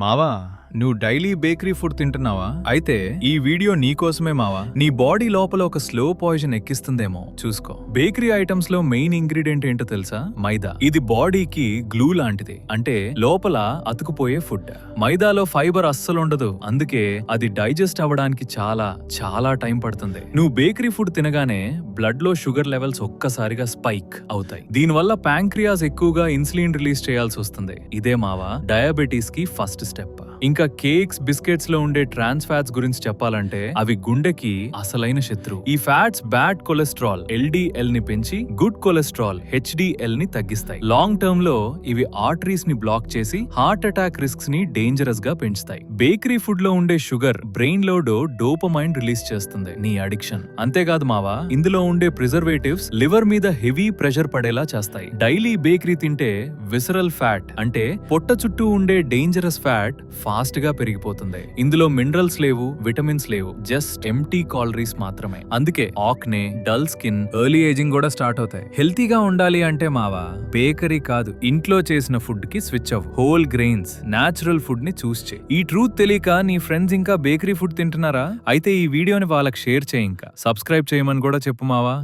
మావా, నువ్వు daily bakery food తింటున్నావా? అయితే ఈ వీడియో నీకోసమే మావా. నీ బాడీ లోపల ఒక స్లో పాయిజన్ ఎక్కిస్తుందేమో చూసుకో. బేకరీ ఐటమ్స్ లో మెయిన్ ఇంగ్రీడియంట్ ఏంటో తెలుసా? మైదా. ఇది బాడీకి గ్లూ లాంటిది, అంటే లోపల అతుకుపోయే ఫుడ్. మైదాలో ఫైబర్ అస్సలు ఉండదు, అందుకే అది డైజెస్ట్ అవ్వడానికి చాలా చాలా టైం పడుతుంది. నువ్వు బేకరీ ఫుడ్ తినగానే బ్లడ్ లో షుగర్ లెవెల్స్ ఒక్కసారిగా స్పైక్ అవుతాయి. దీనివల్ల ప్యాంక్రియాస్ ఎక్కువగా ఇన్సులిన్ రిలీజ్ చేయాల్సి వస్తుంది. ఇదే మావా డయాబెటీస్ కి ఫస్ట్ స్టెప్. ఇంకా కేక్స్, బిస్కెట్స్ లో ఉండే ట్రాన్స్ ఫ్యాట్స్ గురించి చెప్పాలంటే అవి గుండెకి అసలైన శత్రు. ఈ ఫ్యాట్స్ బ్యాడ్ కొలెస్ట్రాల్ LDL ని పెంచి గుడ్ కొలెస్ట్రాల్ HDL ని తగ్గిస్తాయి. లాంగ్ టర్మ్ లో ఇవి ఆర్టరీస్ ని బ్లాక్ చేసి హార్ట్ అటాక్ రిస్క్స్ ని డేంజరస్ గా పెంచుతాయి. బేకరీ ఫుడ్ లో ఉండే షుగర్ బ్రెయిన్ లో డోపమైన్ రిలీజ్ చేస్తుంది, నీ అడిక్షన్. అంతేకాదు మావా, ఇందులో ఉండే ప్రిజర్వేటివ్స్ లివర్ మీద హెవీ ప్రెషర్ పడేలా చేస్తాయి. డైలీ బేకరీ తింటే విసరల్ ఫ్యాట్, అంటే పొట్ట చుట్టూ ఉండే డేంజరస్ ఫ్యాట్ ఫాస్ట్ గా పెరిగిపోతుంది. ఇందులో మినరల్స్ లేవు, విటమిన్స్ లేవు, జస్ట్ ఎంప్టీ క్యాలరీస్ మాత్రమే. అందుకే ఆక్నే, డల్ స్కిన్, ఎర్లీ ఏజింగ్ కూడా స్టార్ట్ అవుతాయి. హెల్తీగా ఉండాలి అంటే మావా, బేకరీ కాదు, ఇంట్లో చేసిన ఫుడ్ కి స్విచ్ అవ్వు. హోల్ గ్రెయిన్స్, నేచురల్ ఫుడ్ ని చూస్ చేయి. ఈ ట్రూత్ తెలియక నీ ఫ్రెండ్స్ ఇంకా బేకరీ ఫుడ్ తింటున్నారా? అయితే ఈ వీడియోని వాళ్ళకి షేర్ చేయి, ఇంకా సబ్స్క్రైబ్ చేయమని కూడా చెప్పు మావా.